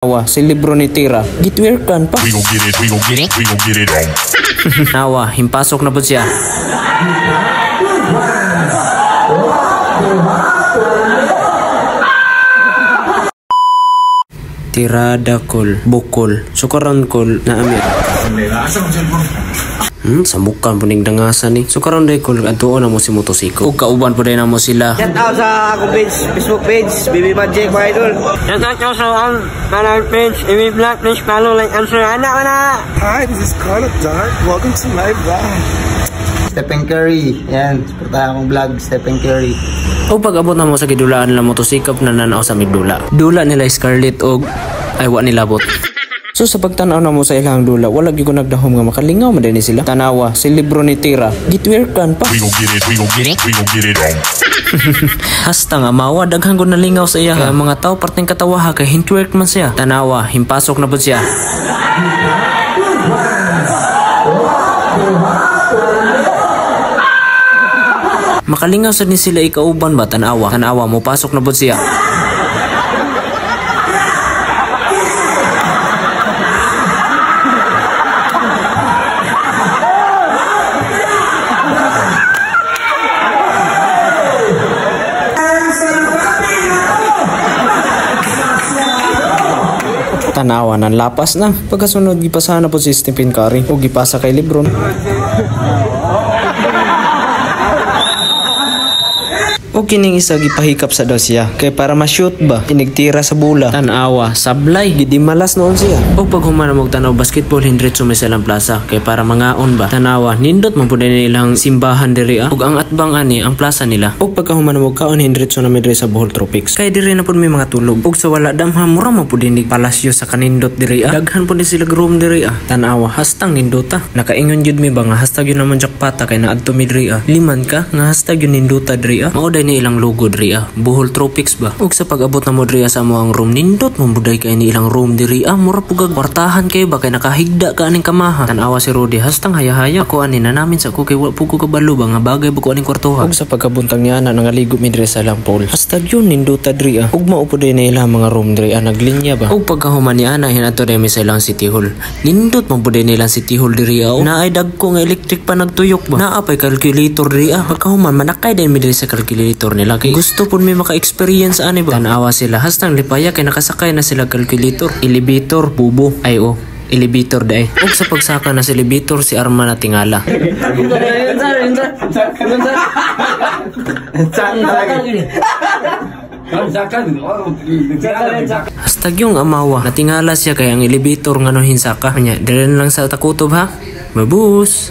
Nawa, si libro ni Tira. Gitwerkan pa. We gon' get it, we gon' get it, we gon' get it on. Nawa, himpasok na po siya. Tirada kol, bukol, sukaran kol na amir. Sambukan po ning dangasan ni. Sukaran day kol, atuon na mo si motosiko. O kauban po day na mo sila. Shout out sa akong page, Facebook page, Baby Magic, mga idol. Shout out also on my page, Baby Black, please follow, like, and share. Anak ko na! Hi, this is Carlo Dark. Welcome to my vlog. Stephen Curry. Yan, supportahan akong vlog, Stephen Curry. O pag-abot na mo sa gidulaan nila motosikap na nanaw sa midula. Dula nila Scarlett og aywa nila bot. So sa pagtanaw na mo sa ilang dula, wala gyud ko nagdahom nga makalingaw man dinhi sila. Tanawa, si libro ni Tira. Gitwerkan pa. We gon' get it, we gon' get it, we gon' get it on. Hasta nga mawa daghan ko nalingaw sa iya. Kaya mga tao parteng katawaha kay hintwerk man siya. Tanawa, himpasok na pud siya. Makalingaw sa ni sila ikauban ba? Tanawa mo pasok na pud siya. Tanawa ng lapas na. Pagkasunod gipasahan na po si Stephen Curry o gipasa kay Lebron. O kining isa gipahikap sa daw siya kay para ma-shoot ba inigtira sa bula. Tanawa sablay gidi malas noon siya. O pag humana mo tanaw basketball hindritso may silang plaza kay para mangaon ba. Tanawa nindot man pud nilang simbahan diri ug ang atbang ani ang plaza nila. O pagka humana mo kaon hindritso na midre sa Bohol Tropics kay diri na pud may mga tulog ug sa wala damha mura man pud ni palasyo sa kanindot diri daghan pud sila room diri Tanawa hastang nindota nakaingon jud mi ba nga hashtag yun naman jackpata kay naadto mi diri liman ka nga hashtag yun nindota diri mao ni ilang logo diri Bohol Tropics ba. Ug sa pag-abot na mo diri sa mo ang room nindot mo buday kay ni ilang room diri mura pugag kwartahan kay ba kay nakahigda ka aning kamaha. Tanawa si Rudy hastang haya-haya ko ani na namin sa ko kay wa pugo ka balo ba nga bagay ba ko aning kwartoha. Ug sa pagkabuntang niya na nangaligo mi diri sa lang pool. Hasta yun nindota diri ug mao pud na ilang mga room diri naglinya ba. Ug pagkahuman ni ana hinato mi sa ilang City Hall. Nindot mo pud nilang City Hall diri na ay dagko nga electric pa nagtuyok ba. Naapay calculator diri pagkahuman manakay din mi diri sa calculator nila kay gusto pud may maka-experience ani ba. Tanawa sila hastang lipaya kay nakasakay na sila calculator, elevator, bubo ay elevator dae. Ug sa pagsaka na sa elevator si Arma na tingala. Hastag yung amawa natingala siya kay ang elevator nga no hinsaka niya dire lang sa takutob ha. Babus.